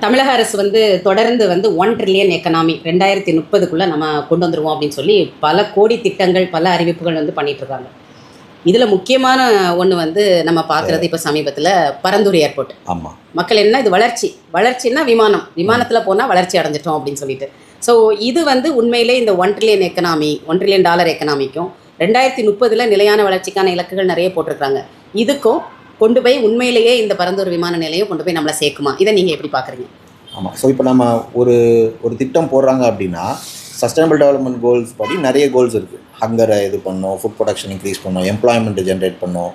தமிழக அரசு தொடர்ந்து 1 ட்ரில்லியன் எக்கனாமி 2030க்குள்ளே நம்ம கொண்டு வந்துருவோம் அப்படின்னு சொல்லி பல கோடி திட்டங்கள், பல அறிவிப்புகள் பண்ணிட்டு இருக்காங்க. இதில் முக்கியமான ஒன்று நம்ம பார்க்குறது இப்போ சமீபத்தில் பரந்தூர் ஏர்போர்ட். ஆமாம், மக்கள் என்ன இது வளர்ச்சின்னா விமானத்தில் போனால் வளர்ச்சி அடைஞ்சிட்டோம் அப்படின்னு சொல்லிட்டு. ஸோ இது உண்மையிலே இந்த 1 ட்ரில்லியன் எக்கனாமி, $1 ட்ரில்லியன் எக்கனாமிக்கும் 2030 நிலையான வளர்ச்சிக்கான இலக்குகள் நிறைய போட்டிருக்காங்க. இதுக்கும் கொண்டு போய் உண்மையிலேயே இந்த பரந்தூர் விமான நிலையம் கொண்டு போய் நம்மளை சேர்க்குமா? இதை நீங்கள் எப்படி பார்க்குறீங்க? ஆமாம். ஸோ இப்போ நம்ம ஒரு திட்டம் போடுறாங்க அப்படின்னா, சஸ்டைனபிள் டெவலப்மெண்ட் கோல்ஸ் படி நிறைய கோல்ஸ் இருக்குது. ஹங்கரை இது பண்ணணும், ஃபுட் ப்ரொடக்ஷன் இன்க்ரீஸ் பண்ணணும், எம்ப்ளாய்மெண்ட்டை ஜென்ரேட் பண்ணணும்,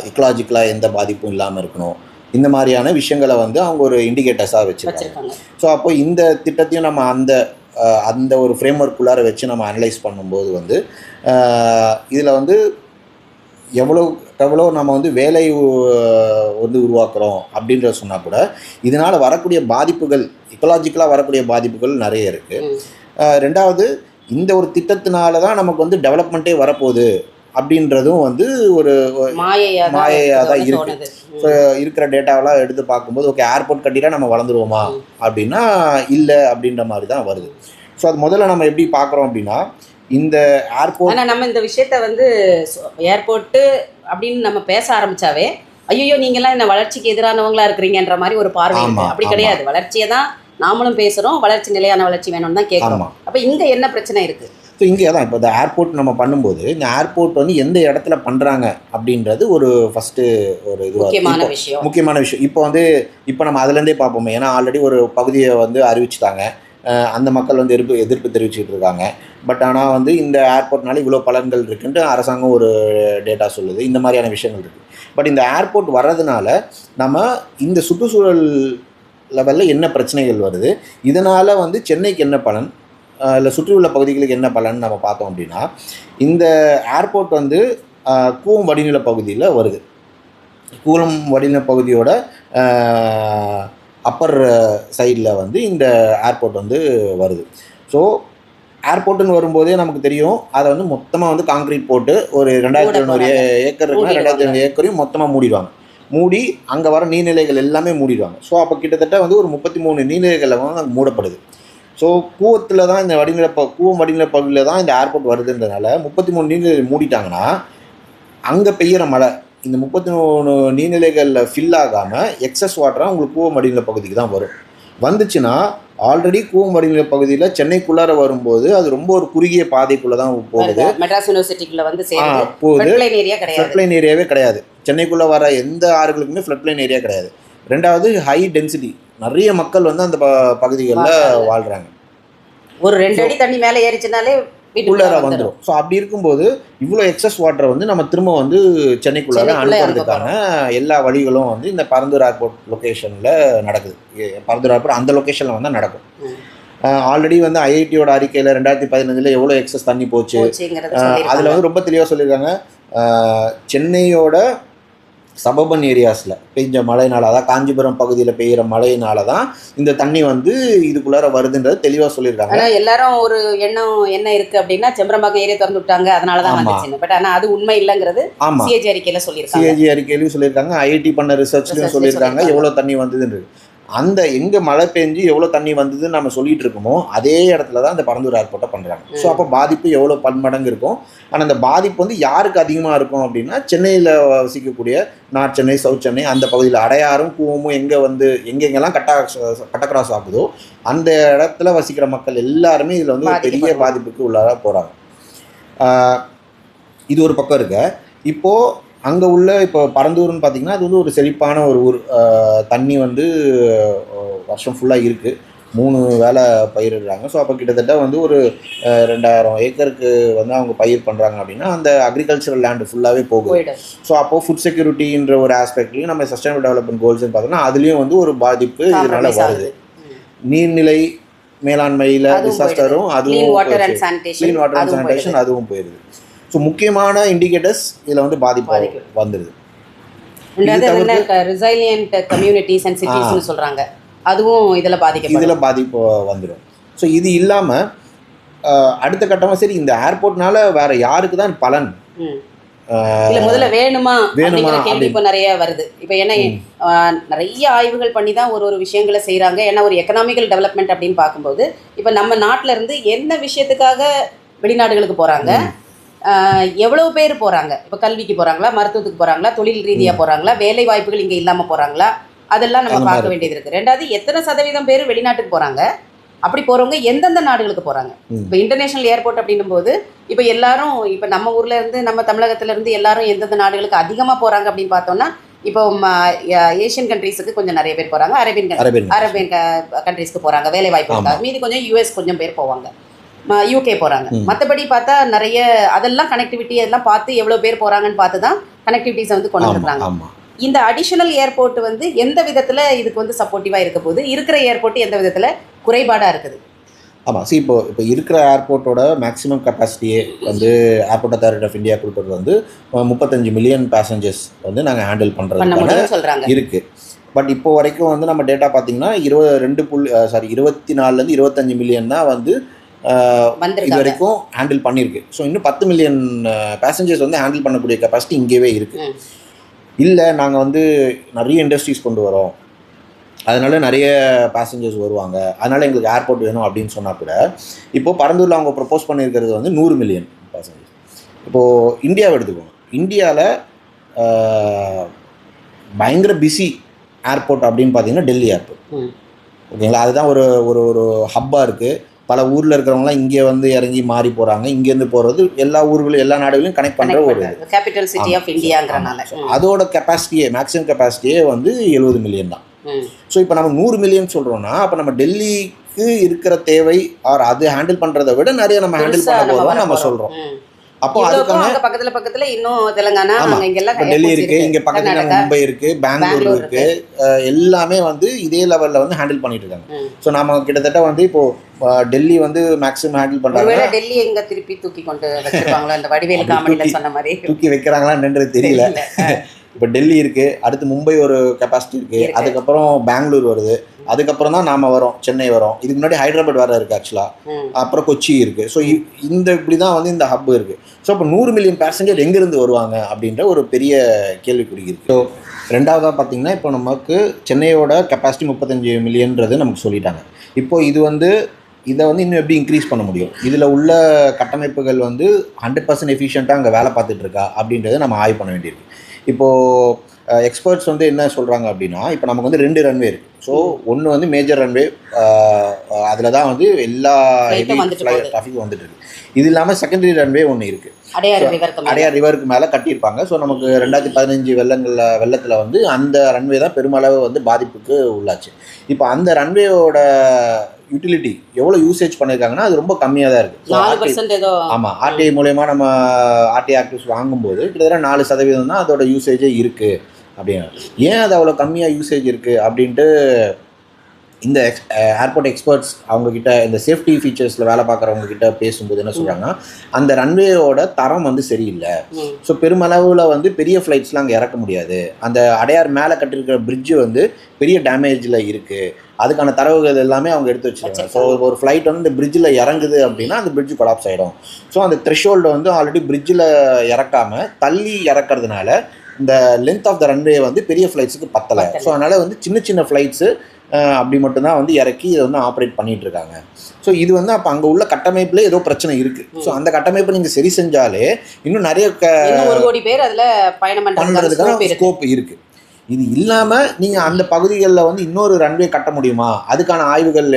இக்கலாஜிக்கலாக எந்த பாதிப்பும் இல்லாமல் இருக்கணும். இந்த மாதிரியான விஷயங்களை அவங்க ஒரு இண்டிகேட்டர்ஸாக வச்சுருக்காங்க. ஸோ அப்போ இந்த திட்டத்தையும் நம்ம அந்த ஒரு ஃப்ரேம் ஒர்க்குள்ளார வச்சு நம்ம அனலைஸ் பண்ணும்போது இதில் எவ்வளோ நம்ம வேலை உருவாக்குறோம் அப்படின்ற சொன்னால் கூட இதனால் வரக்கூடிய பாதிப்புகள், இக்கலாஜிக்கலாக வரக்கூடிய பாதிப்புகள் நிறைய இருக்குது. ரெண்டாவது, இந்த ஒரு திட்டத்தினால தான் நமக்கு டெவலப்மெண்ட்டே வரப்போகுது அப்படின்றதும் ஒரு மாயையாக தான் இருக்குது. ஸோ இருக்கிற டேட்டாவெல்லாம் எடுத்து பார்க்கும்போது ஓகே, ஏர்போர்ட் கட்டிட்டா நம்ம வளர்ந்துருவோமா அப்படின்னா இல்லை அப்படின்ற மாதிரி தான் வருது. ஸோ அது முதல்ல நம்ம எப்படி பார்க்குறோம் அப்படின்னா, இந்த ஏர்போர்ட், ஆனால் நம்ம இந்த விஷயத்த ஏர்போர்ட்டு அப்படின்னு நம்ம பேச ஆரம்பித்தாவே ஐயோ நீங்கள்லாம் என்ன வளர்ச்சிக்கு எதிரானவங்களா இருக்கிறீங்கன்ற மாதிரி ஒரு பார்வை. அப்படி கிடையாது. வளர்ச்சியை தான் நாமளும் பேசுகிறோம். வளர்ச்சி, நிலையான வளர்ச்சி வேணும்னு தான் கேட்குறோம். அப்போ இங்கே என்ன பிரச்சனை இருக்குது? ஸோ இங்கே தான் இப்போ இந்த ஏர்போர்ட் நம்ம பண்ணும்போது இந்த ஏர்போர்ட் எந்த இடத்துல பண்ணுறாங்க அப்படின்றது ஒரு ஃபஸ்ட்டு ஒரு முக்கியமான விஷயம். இப்போ நம்ம அதுலேருந்தே பார்ப்போமே. ஏன்னா ஆல்ரெடி ஒரு பகுதியை அறிவிச்சிட்டாங்க. அந்த மக்கள் எதிர்ப்பு தெரிவிச்சுட்டு இருக்காங்க. பட் ஆனால் இந்த ஏர்போர்ட்னால இவ்வளோ பலன்கள் இருக்குன்ட்டு அரசாங்கம் ஒரு டேட்டா சொல்லுது. இந்த மாதிரியான விஷயங்கள் இருக்குது. பட் இந்த ஏர்போர்ட் வர்றதுனால நம்ம இந்த சுற்றுச்சூழல் லெவலில் என்ன பிரச்சனைகள் வருது, இதனால் சென்னைக்கு என்ன பலன், இல்லை சுற்றியுள்ள பகுதிகளுக்கு என்ன பலன் நம்ம பார்த்தோம் அப்படின்னா, இந்த ஏர்போர்ட் கூவம் வடிநில பகுதியில் வருது. கூவம் வடிநில பகுதியோட அப்பர் சைடில் இந்த ஏர்போர்ட் வருது. ஸோ ஏர்போர்ட்டுன்னு வரும்போதே நமக்கு தெரியும், அதை மொத்தமாக காங்கிரீட் போட்டு ஒரு 2700 ஏக்கர் இருக்குன்னா 2700 ஏக்கரையும் மொத்தமாக மூடிடுவாங்க. மூடி அங்கே வர நீர்நிலைகள் எல்லாமே மூடிடுவாங்க. ஸோ அப்போ கிட்டத்தட்ட ஒரு 33 நீர்நிலைகள் அங்கே மூடப்படுது. ஸோ கூவத்தில் தான் இந்த கூவம் வடிநில பகுதியில் தான் இந்த ஏர்போர்ட் வருதுன்றதுனால 33 நீர்நிலைகள் மூடிட்டாங்கன்னா அங்கே பெய்கிற மழை இந்த 33 நீர்நிலைகளில் ஃபில் ஆகாமல் எக்ஸஸ் வாட்டராக உங்களுக்கு கூவம் வடிநில பகுதிக்கு தான் வந்துச்சுன்னா ஆல்ரெடி கூவம் வடிநில பகுதியில் சென்னைக்குள்ளார வரும்போது அது ரொம்ப ஒரு குறுகிய பாதைக்குள்ளே தான் போகுது. மெட்ராஸ் யூனிவர்சிட்டிக்குள்ளே போகுது. ஃப்ளட்லைன் ஏரியாவே கிடையாது. சென்னைக்குள்ளே வர எந்த ஆறுகளுக்குமே ஃப்ளட்லைன் ஏரியா கிடையாது. ரெண்டாவது, ஹை டென்சிட்டி, நிறைய மக்கள் அந்த பகுதிகளில் வாழ்கிறாங்க. ஒரு 2 அடி தண்ணி மேலே ஏறிச்சுனாலே உள்ளார வந்துடும். ஸோ அப்படி இருக்கும்போது இவ்வளோ எக்ஸஸ் வாட்டரை நம்ம திரும்ப சென்னைக்குள்ளார அனுப்புறதுக்கான எல்லா வழிகளும் இந்த பரந்தூர் ஏர்போர்ட் லொக்கேஷனில் நடக்குது. பரந்தூர் ஏர்போர்ட் அந்த லொக்கேஷனில் தான் நடக்கும். ஆல்ரெடி ஐஐடியோட அறிக்கையில் 2015 எவ்வளோ எக்ஸஸ் தண்ணி போச்சு அதில் ரொம்ப தெளிவாக சொல்லியிருக்காங்க. சென்னையோட சபர்பன் ஏரியாஸில் பெய்ஞ்ச மழையினால, அதாவது காஞ்சிபுரம் பகுதியில் பெய்கிற மழையினால தான் இந்த தண்ணி இதுக்குள்ளார வருதுன்றது தெளிவாக சொல்லியிருக்காங்க. ஆனால் எல்லாரும் ஒரு எண்ணம் என்ன இருக்குது அப்படின்னா, செம்பரம்பாக்கம் ஏரியா திறந்து விட்டாங்க அதனால தான் வந்துச்சு. பட் ஆனால் அது உண்மை இல்லைங்கிறது சிஏஜி அறிக்கையில் சொல்லியிருக்காங்க. சிஏஜி அறிக்கையிலையும் சொல்லியிருக்காங்க, ஐஐடி பண்ண ரிசர்ச்லையும் சொல்லியிருக்காங்க எவ்வளோ தண்ணி வந்ததுன்றது. அந்த எங்கே மழை பெஞ்சு எவ்வளோ தண்ணி வந்ததுன்னு நம்ம சொல்லிட்டு இருக்கோமோ அதே இடத்துல தான் இந்த பரந்தூர் ஏர்போர்ட்டை பண்ணுறாங்க. ஸோ அப்போ பாதிப்பு எவ்வளோ பன்மடங்கு இருக்கும். ஆனால் அந்த பாதிப்பு யாருக்கு அதிகமாக இருக்கும் அப்படின்னா, சென்னையில் வசிக்கக்கூடிய நார்த் சென்னை, சவுத் சென்னை அந்த பகுதியில் அடையாறும் கூவமும் எங்கெங்கெல்லாம் கட்ட கிராஸ் ஆகுதோ அந்த இடத்துல வசிக்கிற மக்கள் எல்லாருமே இதில் ஒரு பெரிய பாதிப்புக்கு உள்ளார போகிறாங்க. இது ஒரு பக்கம் இருக்க. இப்போது அங்கே உள்ள இப்போ பரந்தூர்னு பார்த்திங்கன்னா அது ஒரு செழிப்பான ஒரு ஊர். தண்ணி வருஷம் ஃபுல்லாக இருக்குது. 3 வேளை பயிரிடுறாங்க. ஸோ அப்போ கிட்டத்தட்ட ஒரு 2000 ஏக்கருக்கு அவங்க பயிர் பண்ணுறாங்க அப்படின்னா அந்த அக்ரிகல்ச்சரல் லேண்டு ஃபுல்லாகவே போகுது. ஸோ அப்போது ஃபுட் செக்யூரிட்டின்ற ஒரு ஆஸ்பெக்ட்லையும் நம்ம சஸ்டைனபிள் டெவலப்மெண்ட் கோல்ஸ்ன்னு பார்த்தோம்னா அதுலேயும் ஒரு பாதிப்பு இதனால் வருது. நீர்நிலை மேலாண்மையில் டிசாஸ்டரும் அதுவும், க்ளீன் வாட்டர் அண்ட் சானிடேஷன் அதுவும் போயிடுது. ஸோ முக்கியமான இண்டிகேட்டர்ஸ் இதில் பாதிப்பு வந்துடுது. ரெசிலியன்ட் கம்யூனிட்டிஸ் அண்ட் சிட்டிஸ்னு சொல்கிறாங்க, அதுவும் இதில் பாதிப்பு வந்துடும். ஸோ இது இல்லாமல் அடுத்த கட்டமாக சரி இந்த ஏர்போர்ட்னால வேறு யாருக்கு தான் பலன் இல்ல முதல்ல வேணுமா அப்படிங்கிற கேள்வி அப்படின்னு. இப்போ நிறைய வருது. இப்போ என்ன நிறைய ஆய்வுகள் பண்ணி தான் ஒரு விஷயங்களை செய்கிறாங்க. ஏன்னா ஒரு எக்கனாமிக்கல் டெவலப்மெண்ட் அப்படின்னு பார்க்கும்போது இப்போ நம்ம நாட்டில் இருந்து என்ன விஷயத்துக்காக வெளிநாடுகளுக்கு போகிறாங்க, எவ்வளோ பேர் போகிறாங்க, இப்போ கல்விக்கு போகிறாங்களா, மருத்துவத்துக்கு போகிறாங்களா, தொழில் ரீதியாக போகிறாங்களா, வேலை வாய்ப்புகள் இங்கே இல்லாமல் போகிறாங்களா, அதெல்லாம் நம்ம பார்க்க வேண்டியது இருக்குது. ரெண்டாவது எத்தனை சதவீதம் பேர் வெளிநாட்டுக்கு போகிறாங்க, அப்படி போகிறவங்க எந்தெந்த நாடுகளுக்கு போகிறாங்க. இப்போ இன்டர்நேஷ்னல் ஏர்போர்ட் அப்படின்னும் போது இப்போ எல்லாரும் இப்போ நம்ம ஊரில் இருந்து நம்ம தமிழகத்திலேருந்து எல்லாரும் எந்தெந்த நாடுகளுக்கு அதிகமாக போகிறாங்க அப்படின்னு பார்த்தோம்னா இப்போ ஏஷியன் கண்ட்ரீஸுக்கு கொஞ்சம் நிறைய பேர் போகிறாங்க, அரேபியன் கண்ட்ரீஸ்க்கு போகிறாங்க வேலை வாய்ப்புக்காக. மீதி கொஞ்சம் யூஎஸ் கொஞ்சம் பேர் போவாங்க, யூகே போகிறாங்க. மற்றபடி பார்த்தா நிறைய அதெல்லாம் கனெக்டிவிட்டி அதெல்லாம் பார்த்து எவ்வளோ பேர் போகிறாங்கன்னு பார்த்து தான் கனெக்டிவிட்டிஸை வந்து கொண்டு வந்துருக்காங்க. இந்த அடிஷனல் ஏர்போர்ட் வந்து எந்த விதத்தில் இதுக்கு வந்து சப்போர்ட்டிவாக இருக்க போது, இருக்கிற ஏர்போர்ட் எந்த விதத்தில் குறைபாடாக இருக்குது? ஆமாம், இப்போ இருக்கிற ஏர்போர்ட்டோட மேக்ஸிமம் கெப்பாசிட்டியே வந்து ஏர்போர்ட் அத்தாரிட்டி ஆஃப் இந்தியா கொடுக்குறது வந்து 35 மில்லியன் பேசஞ்சர்ஸ் வந்து நாங்கள் ஹேண்டில் பண்ணுறது சொல்கிறாங்க இருக்குது. பட் இப்போ வரைக்கும் வந்து நம்ம டேட்டா பார்த்தீங்கன்னா 24லேருந்து 25 மில்லியன் தான் வந்து இது வரைக்கும் ஹேண்டில் பண்ணியிருக்கு. ஸோ இன்னும் 10 மில்லியன் பேசஞ்சர்ஸ் வந்து ஹேண்டில் பண்ணக்கூடிய கெப்பாசிட்டி இங்கேயே இருக்குது. இல்லை நாங்கள் வந்து நிறைய இண்டஸ்ட்ரீஸ் கொண்டு வரோம், அதனால நிறைய பேசஞ்சர்ஸ் வருவாங்க, அதனால் எங்களுக்கு ஏர்போர்ட் வேணும் அப்படின்னு சொன்னால் கூட இப்போது பரந்தூரில் அவங்க ப்ரப்போஸ் பண்ணியிருக்கிறது வந்து 100 மில்லியன் பேசஞ்சர்ஸ். இப்போது இந்தியாவை எடுத்துக்கோங்க. இந்தியாவில் பயங்கர பிஸி ஏர்போர்ட் அப்படின்னு பார்த்தீங்கன்னா டெல்லி ஏர்போர்ட். ஓகேங்களா, அதுதான் ஒரு ஒரு ஒரு ஹப்பாக இருக்குது. பல ஊரில் இருக்கிறவங்களாம் இங்கே வந்து இறங்கி மாறி போகிறாங்க. இங்கேருந்து போகிறது எல்லா ஊர்களும் எல்லா நாடுகளையும் கனெக்ட் பண்ணுற ஒரு கேபிட்டல் சிட்டி ஆஃப் இந்தியாங்கிறனால அதோட கெப்பாசிட்டியே மேக்ஸிமம் கெப்பாசிட்டியே வந்து 70 மில்லியன் தான். ஸோ இப்போ நம்ம 100 மில்லியன் சொல்கிறோன்னா அப்போ நம்ம டெல்லிக்கு இருக்கிற தேவை ஆர் அது ஹேண்டில் பண்ணுறதை விட நிறைய நம்ம ஹேண்டில் பண்ண போகிறோம் நம்ம சொல்கிறோம். அப்போ அதுக்கான பக்கத்துல இன்னும் தெலுங்கானா டெல்லி இருக்கு, இங்க பக்கத்துல மும்பை இருக்கு, பெங்களூர் இருக்கு, எல்லாமே வந்து இதே லெவல்ல வந்து ஹேண்டில் பண்ணிட்டு இருக்காங்க. ஸோ நாம கிட்டத்தட்ட வந்து இப்போ டெல்லி வந்து மேக்ஸிமம் ஹேண்டில் பண்றாங்க. டெல்லி எங்க திருப்பி தூக்கி கொண்டு வச்சிருக்காங்களா, இந்த வடிவேலு காமெடியில சொன்ன மாதிரி தூக்கி வைக்கிறாங்களான்னு தெரியல. இப்போ டெல்லி இருக்குது, அடுத்து மும்பை ஒரு கெப்பாசிட்டி இருக்குது, அதுக்கப்புறம் பெங்களூர் வருது, அதுக்கப்புறம் தான் நாம் வரோம், சென்னை வரோம், இதுக்கு முன்னாடி ஹைதராபாத் வேறு இருக்குது ஆக்சுவலாக, அப்புறம் கொச்சி இருக்குது. ஸோ இப்படி தான் வந்து இந்த ஹப் இருக்குது. ஸோ இப்போ 100 மில்லியன் பேசஞ்சர் எங்கேருந்து வருவாங்க அப்படின்ற ஒரு பெரிய கேள்விக்குறி இருக்குது. ஸோ ரெண்டாவதாக பார்த்திங்கன்னா இப்போ நமக்கு சென்னையோட கெப்பாசிட்டி 35 மில்லியன்றது நமக்கு சொல்லிட்டாங்க. இப்போது இதை வந்து இன்னும் எப்படி இன்க்ரீஸ் பண்ண முடியும், இதில் உள்ள கட்டமைப்புகள் வந்து 100% எஃபிஷியண்ட்டாக அங்கே வேலை பார்த்துட்ருக்கா அப்படின்றத நம்ம ஆய்வு பண்ண வேண்டியிருக்கு. இப்போது எக்ஸ்பர்ட்ஸ் வந்து என்ன சொல்கிறாங்க அப்படின்னா இப்போ நமக்கு வந்து 2 ரன்வே இருக்குது. ஸோ ஒன்று வந்து மேஜர் ரன்வே, அதில் தான் வந்து எல்லா ஹெவி டிராஃபிக் வந்துட்டு இருக்கு. இது இல்லாமல் செகண்டரி ரன்வே ஒன்று இருக்குது, அடையார் ரிவருக்கு மேலே கட்டியிருப்பாங்க. ஸோ நமக்கு 2015 வெள்ளத்தில் வந்து அந்த ரன்வே தான் பெருமளவு வந்து பாதிப்புக்கு உள்ளாச்சு. இப்போ அந்த ரன்வேயோட யூட்டிலிட்டி எவ்வளோ யூசேஜ் பண்ணியிருக்காங்கன்னா அது ரொம்ப கம்மியாக தான் இருக்குது. ஆமாம், ஆர்டிஐ மூலயமா நம்ம ஆர்டிஐ ஆக்டிவ்ஸ் வாங்கும்போது கிட்டத்தட்ட 4% தான் அதோட யூசேஜே இருக்குது. அப்படின்னா ஏன் அது அவ்வளோ கம்மியாக யூசேஜ் இருக்குது அப்படின்ட்டு இந்த ஏர்போர்ட் எக்ஸ்பர்ட்ஸ் அவங்கக்கிட்ட இந்த சேஃப்டி ஃபீச்சர்ஸில் வேலை பார்க்குறவங்கக்கிட்ட பேசும்போது என்ன சொல்கிறாங்கன்னா அந்த ரன்வேயோட தரம் வந்து சரியில்லை. ஸோ பெருமளவில் வந்து பெரிய ஃப்ளைட்ஸ்லாம் அங்கே இறக்க முடியாது. அந்த அடையார் மேலே கட்டியிருக்கிற பிரிட்ஜு வந்து பெரிய டேமேஜில் இருக்குது. அதுக்கான தரவுகள் எல்லாமே அவங்க எடுத்து வச்சுருக்காங்க. ஸோ ஒரு ஃப்ளைட் வந்து இந்த பிரிட்ஜில் இறங்குது அப்படின்னா அந்த பிரிட்ஜு கொலாப்ஸ் ஆகிடும். ஸோ அந்த த்ரெஷோல்டை வந்து ஆல்ரெடி பிரிட்ஜில் இறக்காமல் தள்ளி இறக்கிறதுனால இந்த லென்த் ஆஃப் த ரன்வே வந்து பெரிய ஃப்ளைட்ஸுக்கு பத்தலை. ஸோ அதனால் வந்து சின்ன சின்ன ஃப்ளைட்ஸு அப்படி மட்டும்தான் வந்து இறக்கி இதை வந்து ஆப்ரேட் பண்ணிகிட்டு இருக்காங்க. ஸோ இது வந்து அப்போ அங்கே உள்ள கட்டமைப்பில் ஏதோ பிரச்சனை இருக்குது. ஸோ அந்த கட்டமைப்பை நீங்கள் சரி செஞ்சாலே இன்னும் நிறைய 1 கோடி பேர் அதில் பயணம் பண்ணுறதுக்கான ஸ்கோப் இருக்குது. இது இல்லாமல் நீங்கள் அந்த பகுதிகளில் வந்து இன்னொரு ரன்வே கட்ட முடியுமா, அதுக்கான ஆய்வுகள்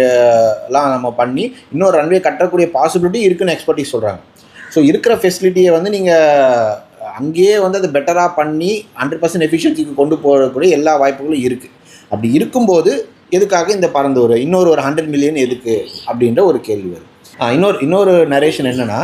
எல்லாம் நம்ம பண்ணி இன்னொரு ரன்வே கட்டக்கூடிய பாசிபிலிட்டி இருக்குன்னு எக்ஸ்பர்ட்டீஸ் சொல்கிறாங்க. ஸோ இருக்கிற ஃபெசிலிட்டியை வந்து நீங்கள் அங்கேயே வந்து அதை பெட்டராக பண்ணி 100% எஃபிஷியன்சிக்கு கொண்டு போகக்கூடிய எல்லா வாய்ப்புகளும் இருக்குது. அப்படி இருக்கும்போது எதுக்காக இந்த பரந்தூர் இன்னொரு 100 மில்லியன் எதுக்கு அப்படின்ற ஒரு கேள்வி வருது. இன்னொரு நரேஷன் என்னென்னா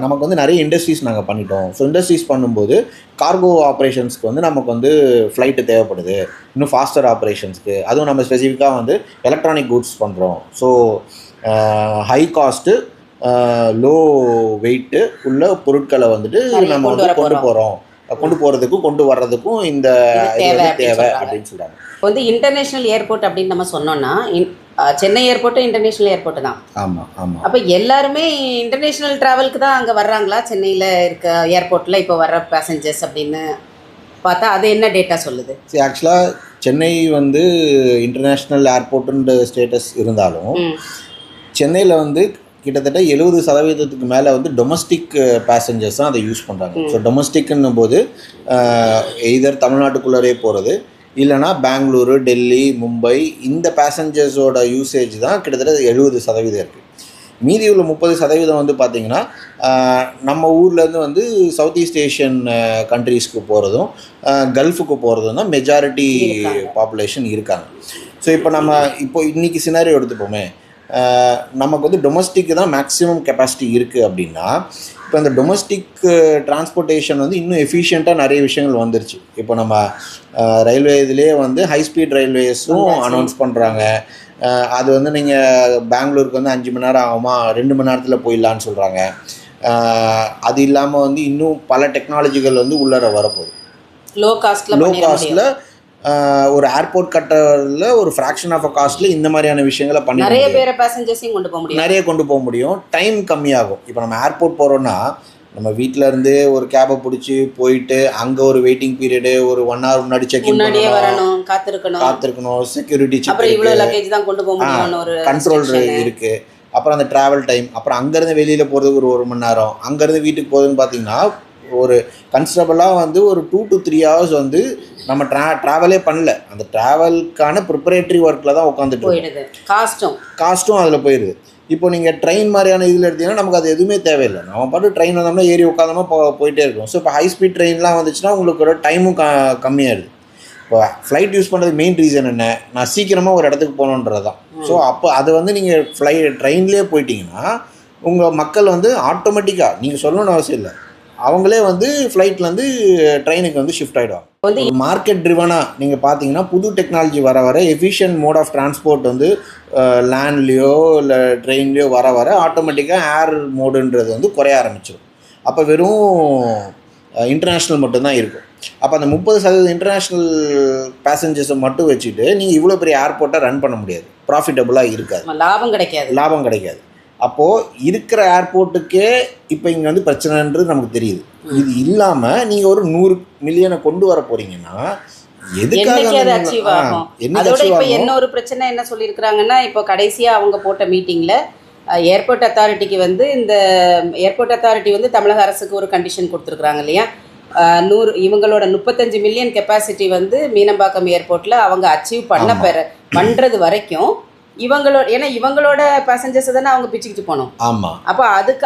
நமக்கு வந்து நிறைய இண்டஸ்ட்ரீஸ் நாங்கள் பண்ணிட்டோம். ஸோ இண்டஸ்ட்ரீஸ் பண்ணும்போது கார்கோ ஆப்ரேஷன்ஸ்க்கு வந்து நமக்கு வந்து ஃப்ளைட்டு தேவைப்படுது, இன்னும் ஃபாஸ்டர் ஆப்ரேஷன்ஸ்க்கு. அதுவும் நம்ம ஸ்பெசிஃபிக்காக வந்து எலக்ட்ரானிக் குட்ஸ் பண்ணுறோம். So high cost low weight உள்ள பொருட்களை வந்துட்டு நம்ம வந்து கொண்டு போகிறோம் கொண்டு போகிறதுக்கும் கொண்டு வர்றதுக்கும் இந்த தேவை அப்படின்னு சொல்கிறாங்க. இப்போ வந்து இன்டர்நேஷ்னல் ஏர்போர்ட் அப்படின்னு நம்ம சொன்னோம்னா சென்னை ஏர்போர்ட்டும் இன்டர்நேஷ்னல் ஏர்போர்ட்டு தான். ஆமாம் ஆமாம். அப்போ எல்லாருமே இன்டர்நேஷ்னல் ட்ராவலுக்கு தான் அங்கே வர்றாங்களா? சென்னையில் இருக்க ஏர்போர்ட்டில் இப்போ வர்ற பேசஞ்சர்ஸ் அப்படின்னு பார்த்தா அது என்ன டேட்டா சொல்லுது? சரி, ஆக்சுவலாக சென்னை வந்து இன்டர்நேஷ்னல் ஏர்போர்ட்டுன்ற ஸ்டேட்டஸ் இருந்தாலும் சென்னையில் வந்து கிட்டத்தட்ட 70% மேலே வந்து டொமஸ்டிக் பேசஞ்சர்ஸ் தான் அதை யூஸ் பண்ணுறாங்க. ஸோ டொமஸ்டிக்னும் போது எய்தர் தமிழ்நாட்டுக்குள்ளரே போகிறது, இல்லைனா பெங்களூரு, டெல்லி, மும்பை இந்த பேசஞ்சர்ஸோட யூசேஜ் தான் கிட்டத்தட்ட 70% இருக்குது. மீதி உள்ள 30% வந்து பார்த்திங்கன்னா நம்ம ஊர்லேருந்து வந்து சவுத் ஈஸ்ட் ஏஷியன் கண்ட்ரீஸ்க்கு போகிறதும் கல்ஃபுக்கு போகிறதும் தான் மெஜாரிட்டி பாப்புலேஷன் இருக்காங்க. ஸோ இப்போ இன்றைக்கி சினாரியோ எடுத்துப்போமே, நமக்கு வந்து டொமஸ்டிக்கு தான் மேக்ஸிமம் கெப்பாசிட்டி இருக்குது அப்படின்னா, இப்போ இந்த டொமஸ்டிக் டிரான்ஸ்போர்ட்டேஷன் வந்து இன்னும் எஃபிஷியண்ட்டாக நிறைய விஷயங்கள் வந்துருச்சு. இப்போ நம்ம ரயில்வே இதிலே வந்து ஹை ஸ்பீட் ரயில்வேஸும் அனௌன்ஸ் பண்ணுறாங்க. அது வந்து நீங்கள் பெங்களூருக்கு வந்து 5 மணி நேரம் ஆகுமா, 2 மணி நேரத்தில் போயிடலான்னு சொல்கிறாங்க. அது இல்லாமல் வந்து இன்னும் பல டெக்னாலஜிகள் வந்து உள்ளர வரப்போகுது. லோ காஸ்ட்டில் ஒரு ஏர்போர்ட் கட்டுறதுல ஒரு ஃப்ராக்ஷன் ஆஃப் அ காஸ்ட்ல இந்த மாதிரியான விஷயங்களை பண்ணி நிறைய பேரை பேசஞ்சர்ஸையும் கொண்டு போக முடியும். டைம் கம்மியாகும். இப்போ நம்ம ஏர்போர்ட் போகிறோன்னா நம்ம வீட்டில் இருந்து ஒரு கேபை பிடிச்சி போயிட்டு அங்கே ஒரு வெயிட்டிங் பீரியடு, ஒரு 1 hour முன்னாடி செக்இன் வரணும், காத்திருக்கணும், செக்யூரிட்டி செக், கண்ட்ரோல் இருக்குது. அப்புறம் அந்த ட்ராவல் டைம், அப்புறம் அங்கேருந்து வெளியில் போகிறதுக்கு ஒரு 1 மணி நேரம், அங்கேருந்து வீட்டுக்கு போகுதுன்னு பார்த்தீங்கன்னா ஒரு கன்சிடபிளாக வந்து ஒரு 2 to 3 hours வந்து நம்ம ட்ராவலே பண்ணல. அந்த ட்ராவலுக்கான ப்ரிப்பரேட்டரி ஒர்க்கில் தான் உட்காந்துட்டு போயிடுது. காஸ்ட்டும் அதில் போயிடுது. இப்போ நீங்கள் ட்ரெயின் மாதிரியான இதில் எடுத்தீங்கன்னா நமக்கு அது எதுவுமே தேவையில்லை. நம்ம பாட்டு ட்ரெயின் வந்தோம்னா ஏறி உட்காந்தோம்னா போயிட்டே இருக்கும். ஸோ இப்போ ஹை ஸ்பீட் ட்ரெயின்லாம் வந்துச்சுன்னா உங்களுக்கு டைமும் கம்மியாகிடுது. இப்போ ஃப்ளைட் யூஸ் பண்ணுறது மெயின் ரீசன் என்ன? நான் சீக்கிரமாக ஒரு இடத்துக்கு போகணுன்றது தான். ஸோ அப்போ அது வந்து நீங்கள் ட்ரெயின்லேயே போயிட்டீங்கன்னா உங்கள் மக்கள் வந்து ஆட்டோமேட்டிக்காக நீங்கள் சொல்லணும்னு அவசியம் இல்லை, அவங்களே வந்து ஃப்ளைட்லேருந்து ட்ரெயினுக்கு வந்து ஷிஃப்ட் ஆகிடுவாங்க. மார்க்கெட் ட்ரிவனாக நீங்கள் பார்த்தீங்கன்னா புது டெக்னாலஜி வர எஃபிஷியன்ட் மோட் ஆஃப் டிரான்ஸ்போர்ட் வந்து லேண்ட்லேயோ இல்லை ட்ரெயின்லேயோ வர ஆட்டோமேட்டிக்காக ஏர் மோடுன்றது வந்து குறைய ஆரம்பிச்சிடும். அப்போ வெறும் இன்டர்நேஷ்னல் மட்டும்தான் இருக்கும். அப்போ அந்த 30% இன்டர்நேஷ்னல் பேசஞ்சர்ஸை மட்டும் வச்சுட்டு நீங்கள் இவ்வளோ பெரிய ஏர்போர்ட்டை ரன் பண்ண முடியாது. ப்ராஃபிட்டபுளாக இருக்காது, லாபம் கிடைக்காது. அப்போது இருக்கிற ஏர்போர்ட்டுக்கே இப்போ இங்கே வந்து பிரச்சனைன்றது நமக்கு தெரியுது. இது இல்லாமல் நீங்கள் ஒரு 100 மில்லியனை கொண்டு வர போகிறீங்கன்னா இன்னொரு பிரச்சனை என்ன சொல்லியிருக்கிறாங்கன்னா, இப்போ கடைசியாக அவங்க போட்ட மீட்டிங்கில் ஏர்போர்ட் அத்தாரிட்டிக்கு வந்து இந்த ஏர்போர்ட் அத்தாரிட்டி வந்து தமிழக அரசுக்கு ஒரு கண்டிஷன் கொடுத்துருக்குறாங்க இல்லையா, இவங்களோட 35 மில்லியன் கெப்பாசிட்டி வந்து மீனம்பாக்கம் ஏர்போர்ட்டில் அவங்க அச்சீவ் பண்ணுறது வரைக்கும் இவங்களோட பேசஞ்சர்ஸை தானே அவங்க பிச்சுக்கிட்டு போனோம். ஆமாம். அப்போ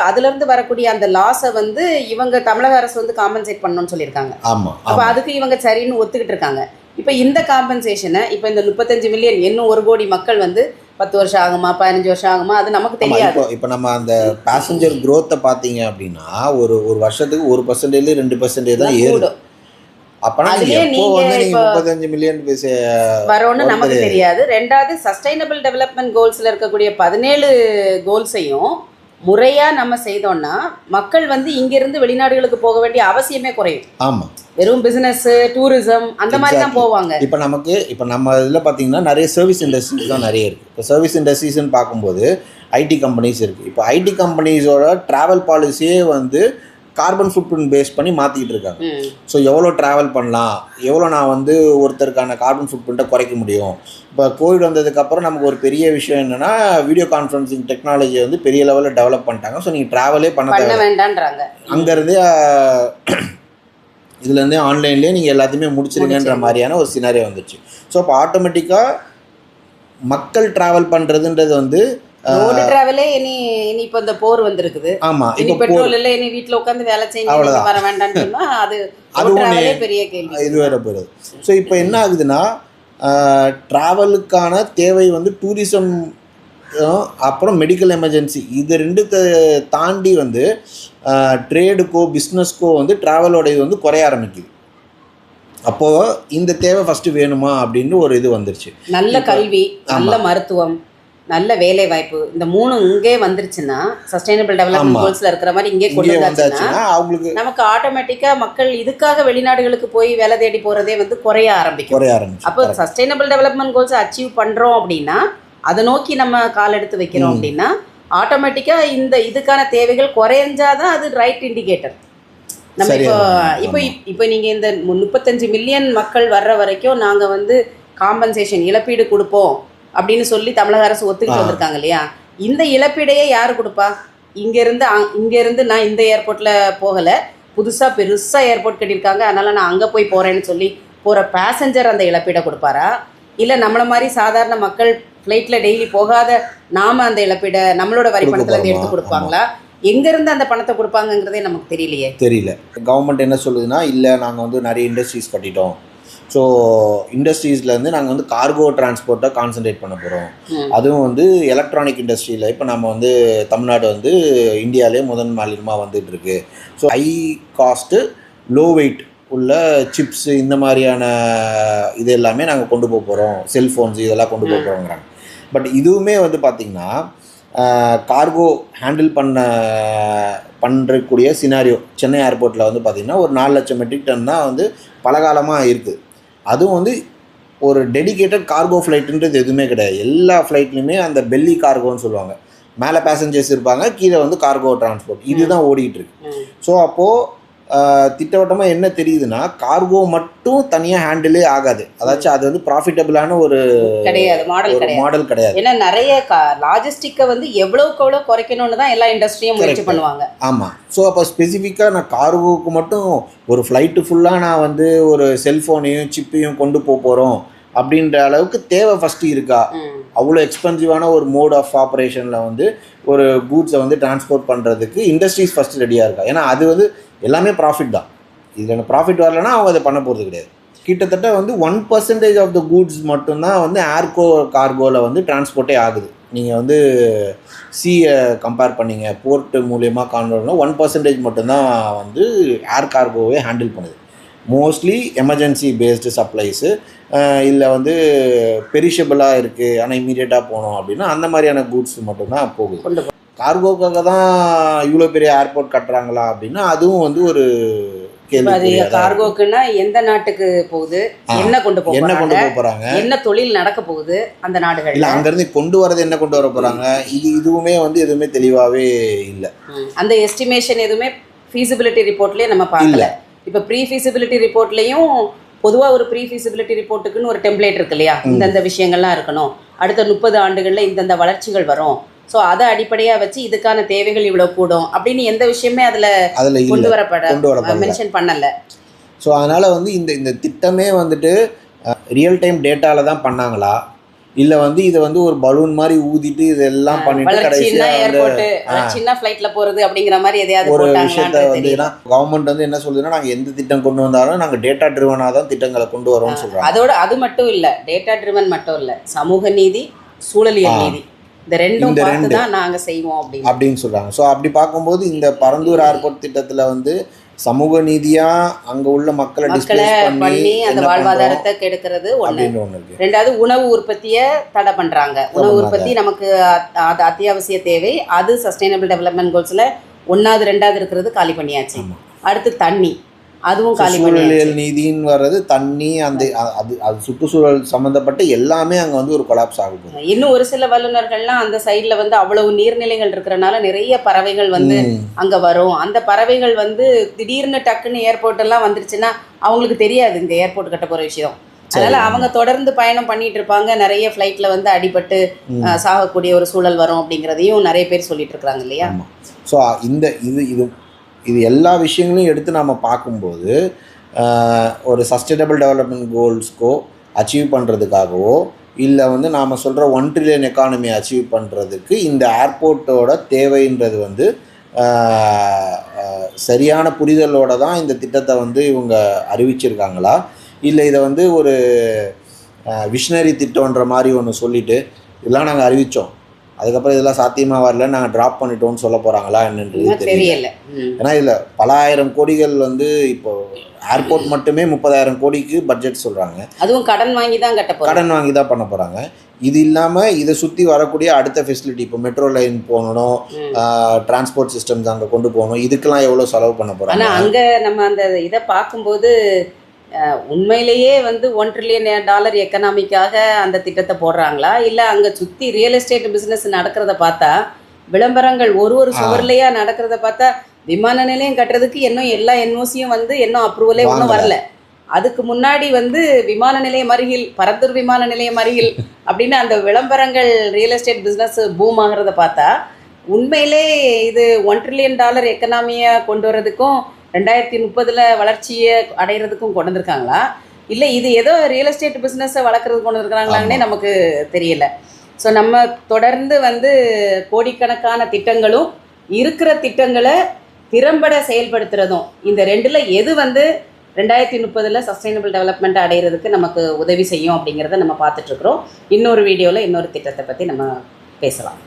அதுலேருந்து வரக்கூடிய அந்த லாஸை வந்து இவங்க தமிழக அரசு வந்து காம்பன்சேட் பண்ணணும்னு சொல்லியிருக்காங்க. ஆமாம். அப்போ அதுக்கு இவங்க சரின்னு ஒத்துக்கிட்டு இருக்காங்க. இப்போ இந்த காம்பன்சேஷனை இப்போ இந்த 35 மில்லியன் இன்னும் 1 கோடி மக்கள் வந்து 10 வருஷம் ஆகுமா 15 வருஷம் ஆகுமா அது நமக்கு தெரியாது. இப்போ நம்ம அந்த பேசஞ்சர் க்ரோத்தை பார்த்தீங்க அப்படின்னா ஒரு வருஷத்துக்கு 1% 2% தான் ஏறும். அப்பனா எப்போ வந்து நீங்க 35 மில்லியன் வரோன்னு நமக்கு தெரியாது. ரெண்டாவது சஸ்டைனபிள் டெவலப்மெண்ட் கோல்ஸ்ல இருக்கக்கூடிய 17 கோல்ஸையும் முறையா நம்ம செய்தோம்னா மக்கள் வந்து இங்கிருந்து வெளிநாடுகளுக்கு போக வேண்டிய அவசியமே குறையும். ஆமா, வெறும் பிசினஸ், டூரிசம் அந்த மாதிரி தான் போவாங்க. இப்போ நம்ம இதில் பார்த்தீங்கன்னா நிறைய சர்வீஸ் இண்டஸ்ட்ரீஸ் தான் நிறைய இருக்குது. இப்போ சர்வீஸ் இண்டஸ்ட்ரீஸ்ன்னு பார்க்கும்போது ஐடி கம்பெனிஸ் இருக்குது. இப்போ ஐடி கம்பெனிஸோட ட்ராவல் பாலிசியே வந்து கார்பன் ஃபுட் பிரிண்ட் பேஸ் பண்ணி மாற்றிக்கிட்டு இருக்காங்க. ஸோ எவ்வளோ ட்ராவல் பண்ணலாம், எவ்வளோ நான் வந்து ஒருத்தருக்கான கார்பன் ஃபுட் பிரிண்ட்டை குறைக்க முடியும். இப்போ கோவிட் வந்ததுக்கப்புறம் நமக்கு ஒரு பெரிய விஷயம் என்னென்னா வீடியோ கான்ஃபரன்சிங் டெக்னாலஜியை வந்து பெரிய லெவலில் டெவலப் பண்ணிட்டாங்க. ஸோ நீங்கள் ட்ராவலே பண்ண வேண்டான்றாங்க. அங்கேருந்தே இதுலேருந்தே ஆன்லைன்லேயே நீங்கள் எல்லாத்தையுமே முடிச்சிருங்கன்ற மாதிரியான ஒரு சினாரியோ வந்துச்சு. ஸோ அப்போ ஆட்டோமேட்டிக்காக மக்கள் ட்ராவல் பண்ணுறதுன்றது வந்து ரோடு டிராவலே இனி இப்போ இந்த போர் வந்திருக்குது. ஆமா, இனி பெட்ரோல் இல்லை, இனி வீட்டில் உட்காந்து வேலை செய்யணும், வர வேண்டாம்னு சொன்னா அது பெரிய கேள்வி. இது வேற போயிடுது. ஸோ இப்போ என்ன ஆகுதுன்னா ட்ராவலுக்கான தேவை வந்து டூரிசம் அப்புறம் மெடிக்கல் எமர்ஜென்சி இது 2 தாண்டி வந்து ட்ரேடுக்கோ பிஸ்னஸ்க்கோ வந்து ட்ராவலோட இது வந்து குறைய ஆரம்பிக்குது. அப்போது இந்த தேவை ஃபஸ்ட்டு வேணுமா அப்படின்னு ஒரு இது வந்துருச்சு. நல்ல கல்வி, நல்ல மருத்துவம், நல்ல வேலை வாய்ப்பு, இந்த 3 இங்கே வந்துருச்சுன்னா சஸ்டைனபிள் டெவலப்மெண்ட் கோல்ஸ்ல இருக்கிற மாதிரி இங்கே கொண்டு வந்தாச்சுன்னா அவங்களுக்கு நமக்கு ஆட்டோமேட்டிக்கா மக்கள் இதுக்காக வெளிநாடுகளுக்கு போய் வேலை தேடி போறதே வந்து குறைய ஆரம்பிக்கும். அப்போ சஸ்டைனபிள் டெவலப்மெண்ட் கோல்ஸ் அச்சீவ் பண்றோம் அப்படின்னா, அதை நோக்கி நம்ம கால் எடுத்து வைக்கிறோம் அப்படின்னா ஆட்டோமேட்டிக்கா இந்த இதுக்கான தேவைகள் குறைஞ்சாதான் அது ரைட் இண்டிகேட்டர். நம்ம இப்போ நீங்கள் இந்த 35 மில்லியன் மக்கள் வர்ற வரைக்கும் நாங்கள் வந்து காம்பன்சேஷன் இழப்பீடு கொடுப்போம் அப்படின்னு சொல்லி தமிழக அரசு ஒத்துக்கிட்டு வந்திருக்காங்க இல்லையா? இந்த இழப்பீடையே யார் கொடுப்பா? இங்கேருந்து நான் இந்த ஏர்போர்ட்டில் போகலை, புதுசாக பெருசாக ஏர்போர்ட் கட்டியிருக்காங்க, அதனால் நான் அங்கே போய் போகிறேன்னு சொல்லி போகிற பேசஞ்சர் அந்த இழப்பீடை கொடுப்பாரா? இல்லை நம்மளை மாதிரி சாதாரண மக்கள் ஃப்ளைட்டில் டெய்லி போகாத நாம் அந்த இழப்பீடை நம்மளோட வரி பணத்தில் எடுத்து கொடுப்பாங்களா? எங்கேருந்து அந்த பணத்தை கொடுப்பாங்கங்கிறதே நமக்கு தெரியல. கவர்மெண்ட் என்ன சொல்லுதுன்னா, இல்லை நாங்கள் வந்து நிறைய இண்டஸ்ட்ரீஸ் கட்டிட்டோம், ஸோ இண்டஸ்ட்ரீஸ்லேருந்து நாங்கள் வந்து கார்கோ டிரான்ஸ்போர்ட்டை கான்சன்ட்ரேட் பண்ண போகிறோம். அதுவும் வந்து எலக்ட்ரானிக் இண்டஸ்ட்ரியில் இப்போ நம்ம வந்து தமிழ்நாடு வந்து இந்தியாவிலே முதல் மாநிலமாக வந்துட்டுருக்கு. So high cost low wait உள்ள சிப்ஸு இந்த மாதிரியான இது எல்லாமே நாங்கள் கொண்டு போக போகிறோம், செல்ஃபோன்ஸ் இதெல்லாம் கொண்டு போக போகிறோங்கிறாங்க. பட் இதுவுமே வந்து பார்த்திங்கன்னா கார்கோ ஹேண்டில் பண்ணுறக்கூடிய சினாரியோ சென்னை ஏர்போர்ட்டில் வந்து பார்த்திங்கன்னா ஒரு 4 லட்சம் மெட்ரிக் டன் தான் வந்து பலகாலமாக இருக்குது. அதுவும் வந்து ஒரு டெடிகேட்டட் கார்கோ ஃப்ளைட்டுன்றது எதுவுமே கிடையாது. எல்லா ஃப்ளைட்லையுமே அந்த பெல்லி கார்கோன்னு சொல்லுவாங்க, மேலே பேசஞ்சர்ஸ் இருப்பாங்க, கீழே வந்து கார்கோ டிரான்ஸ்போர்ட், இதுதான் ஓடிக்கிட்டு இருக்கு. ஸோ அப்போது திட்டவட்டமாக என்ன தெரியுதுன்னா, கார்கோ மட்டும் தனியாக ஹேண்டிலே ஆகாது. அதாச்சும் அது வந்து ப்ராஃபிட்டபிளான ஒரு மாடல் கிடையாது. ஏன்னா நிறைய லாஜிஸ்டிக்கை வந்து எவ்வளோக்கு எவ்வளோ குறைக்கணும்னு தான் எல்லா இண்டஸ்ட்ரியும் முயற்சி பண்ணுவாங்க. ஆமாம். ஸோ அப்போ ஸ்பெசிஃபிக்காக நான் கார்கோவுக்கு மட்டும் ஒரு ஃப்ளைட்டு ஃபுல்லாக நான் வந்து ஒரு செல்ஃபோனையும் சிப்பையும் கொண்டு போகிறோம் அப்படின்ற அளவுக்கு தேவை ஃபஸ்ட்டு இருக்கா? அவ்வளோ எக்ஸ்பென்சிவான ஒரு மோட் ஆஃப் ஆப்ரேஷனில் வந்து ஒரு கூட்ஸை வந்து டிரான்ஸ்போர்ட் பண்ணுறதுக்கு இண்டஸ்ட்ரீஸ் ஃபஸ்ட்டு ரெடியாக இருக்கா? ஏன்னா அது வந்து எல்லாமே ப்ராஃபிட் தான். இதில் ப்ராஃபிட் வரலன்னா அவங்க அதை பண்ண போகிறது கிடையாது. கிட்டத்தட்ட வந்து 1% ஆஃப் த கூட்ஸ் மட்டும்தான் வந்து கார்கோவில் வந்து டிரான்ஸ்போர்ட்டே ஆகுது. நீங்கள் வந்து சீயை கம்பேர் பண்ணிங்க, போர்ட்டு மூலியமாக கான்வெர்ட்னா 1% மட்டும்தான் வந்து ஏர் கார்கோவே ஹேண்டில் பண்ணுது. மோஸ்ட்லி எமர்ஜென்சி பேஸ்டு சப்ளைஸு, இல்லை வந்து பெரிஷபிளாக இருக்குது ஆனால் இம்மீடியட்டாக போகணும் அப்படின்னா அந்த மாதிரியான கூட்ஸ் மட்டும்தான் போகுது. கார்கோக்காக தான் இவ்வளோ பெரிய ஏர்போர்ட் கட்டுறாங்களா அப்படின்னா அதுவும் வந்து ஒரு கேள்வி. கார்கோக்குன்னா எந்த நாட்டுக்கு போகுது, என்ன கொண்டு போகிறாங்க, என்ன தொழில் நடக்க போகுது அந்த நாடுகள், இல்லை அங்கேருந்து கொண்டு வரது என்ன கொண்டு வர போகிறாங்க, இதுவுமே வந்து எதுவுமே தெளிவாகவே இல்லை. அந்த எஸ்டிமேஷன் எதுவுமே ஃபீஸிபிலிட்டி ரிப்போர்ட்லேயே நம்ம பார்க்கல. இப்போ ப்ரீ ஃபீஸிபிலிட்டி ரிப்போர்ட்லேயும் பொதுவாக ஒரு ப்ரீ ஃபீஸிபிலிட்டி ரிப்போர்ட்டுக்குன்னு ஒரு டெம்ப்ளேட் இருக்கு இல்லையா? இந்தந்த விஷயங்கள்லாம் இருக்கணும், அடுத்த 30 ஆண்டுகளில் இந்தந்த வளர்ச்சிகள் வரும், ஸோ அதை அடிப்படையாக வச்சு இதுக்கான தேவைகள் இவ்வளோ கூடும் அப்படின்னு எந்த விஷயமே அதில் கொண்டு வரப்பட மென்ஷன் பண்ணலை. ஸோ அதனால் வந்து இந்த திட்டமே வந்துட்டு ரியல் டைம் டேட்டாவில் தான் பண்ணாங்களா, இல்லை வந்து இதை வந்து ஒரு பலூன் மாதிரி ஊதிட்டு இதெல்லாம் பண்ணிட்டு கடைசியாக சின்ன ஃப்ளைட்டில் போகிறது அப்படிங்கிற மாதிரி எதையாவது ஒரு விஷயத்த வந்து கவர்மெண்ட் வந்து என்ன சொல்லுதுன்னா, நாங்கள் எந்த திட்டம் கொண்டு வந்தாலும் நாங்கள் டேட்டா ட்ரிவனாக தான் திட்டங்களை கொண்டு வரோம்னு சொல்கிறாங்க. அதோட அது மட்டும் இல்லை, டேட்டா ட்ரிவன் மட்டும் இல்லை, சமூக நீதி, சூழலியல் நீதி, இந்த ரெண்டும் பார்த்து தான் நாங்கள் செய்வோம் அப்படின்னு சொல்கிறாங்க. ஸோ அப்படி பார்க்கும்போது இந்த பரந்தூர் ஏர்போர்ட் திட்டத்தில் வந்து சமூக நீதியாக அங்கே உள்ள மக்களை டிஸ்பிளேஸ் பண்ணி அந்த வாழ்வாதாரத்தை கெடுக்கிறது ஒன்று. ரெண்டாவது உணவு உற்பத்தியை தடை பண்ணுறாங்க. உணவு உற்பத்தி நமக்கு அது அத்தியாவசிய தேவை, அது சஸ்டைனபிள் டெவலப்மெண்ட் கோல்ஸில் 1வது 2வது இருக்கிறது காலி பண்ணியாச்சு. அடுத்து தண்ணி, அதுவும் காலி சூழலியல் நீதின்னு வர்றது தண்ணி, அந்த அது சுற்றுச்சூழல் சம்மந்தப்பட்ட எல்லாமே அங்கே வந்து ஒரு கொலாப்ஸ் ஆகும். இன்னும் ஒரு சில வல்லுநர்கள்லாம் அந்த சைடில் வந்து அவ்வளவு நீர்நிலைகள் இருக்கிறனால நிறைய பறவைகள் வந்து அங்கே வரும். அந்த பறவைகள் வந்து திடீர்னு டக்குன்னு ஏர்போர்ட் எல்லாம் வந்துருச்சுன்னா அவங்களுக்கு தெரியாது இந்த ஏர்போர்ட் கட்ட போகிற விஷயம். அதனால அவங்க தொடர்ந்து பயணம் பண்ணிட்டு இருப்பாங்க, நிறைய ஃப்ளைட்டில் வந்து அடிபட்டு சாகக்கூடிய ஒரு சூழல் வரும் அப்படிங்கிறதையும் நிறைய பேர் சொல்லிட்டு இருக்கிறாங்க இல்லையா? ஸோ இது எல்லா விஷயங்களையும் எடுத்து நாம் பார்க்கும்போது ஒரு சஸ்டைனபிள் டெவலப்மெண்ட் கோல்ஸ்க்கோ அச்சீவ் பண்ணுறதுக்காகவோ, இல்லை வந்து நாம் சொல்கிற 1 ட்ரில்லியன் எக்கானமி அச்சீவ் பண்ணுறதுக்கு இந்த ஏர்போர்ட்டோட தேவைன்றது வந்து சரியான புரிதலோடு தான் இந்த திட்டத்தை வந்து இவங்க அறிவிச்சிருக்காங்களா, இல்லை இதை வந்து ஒரு விஷனரி திட்டம்ன்ற மாதிரி ஒன்று சொல்லிவிட்டு இதெல்லாம் நாங்கள் அறிவித்தோம், அதுக்கப்புறம் இதெல்லாம் சாத்தியமாக வரல, நாங்கள் ட்ராப் பண்ணிட்டோம்னு சொல்ல போகிறாங்களா என்னன்றது தெரியல. தெரியல. ஏன்னா இதில் பல ஆயிரம் கோடிகள் வந்து இப்போ ஏர்போர்ட் மட்டுமே 30,000 கோடிக்கு பட்ஜெட் சொல்கிறாங்க. அதுவும் கடன் வாங்கி தான் கட்ட போகிறாங்க. கடன் வாங்கி தான் பண்ண போகிறாங்க. இது இல்லாமல் இதை சுற்றி வரக்கூடிய அடுத்த ஃபெசிலிட்டி, இப்போ மெட்ரோ லைன் போகணும், டிரான்ஸ்போர்ட் சிஸ்டம்ஸ் அங்கே கொண்டு போகணும், இதுக்கெல்லாம் எவ்வளோ செலவு பண்ண போகிறாங்க. ஆனால் அங்கே நம்ம அந்த இதை பார்க்கும்போது உண்மையிலேயே வந்து $1 trillion எக்கனாமிக்காக அந்த திட்டத்தை போடுறாங்களா, இல்லை அங்கே சுற்றி ரியல் எஸ்டேட் பிஸ்னஸ் நடக்கிறத பார்த்தா, விளம்பரங்கள் ஒரு சுவர்லையா நடக்கிறத பார்த்தா, விமான நிலையம் கட்டுறதுக்கு இன்னும் எல்லா என்ஓசியும் வந்து இன்னும் அப்ரூவலே ஒன்றும் வரல. அதுக்கு முன்னாடி வந்து விமான நிலையம் அருகில், பரந்தூர் விமான நிலையம் அருகில் அப்படின்னு அந்த விளம்பரங்கள் ரியல் எஸ்டேட் பிஸ்னஸ் பூம் ஆகிறத பார்த்தா, உண்மையிலே இது $1 trillion எக்கனாமியை கொண்டு வரதுக்கும் 2030 வளர்ச்சியை அடைகிறதுக்கும் கொண்டு வந்திருக்காங்களா, இல்லை இது ஏதோ ரியல் எஸ்டேட் பிஸ்னஸை வளர்க்குறது கொண்டு வந்துருக்காங்களான்னே நமக்கு தெரியல. ஸோ நம்ம தொடர்ந்து வந்து கோடிக்கணக்கான திட்டங்களும் இருக்கிற திட்டங்களை திறம்பட செயல்படுத்துகிறதும், இந்த ரெண்டில் எது வந்து 2030 சஸ்டைனபிள் டெவலப்மெண்ட் அடைகிறதுக்கு நமக்கு உதவி செய்யும் அப்படிங்கிறத நம்ம பார்த்துட்ருக்குறோம். இன்னொரு வீடியோவில் இன்னொரு திட்டத்தை பற்றி நம்ம பேசலாம்.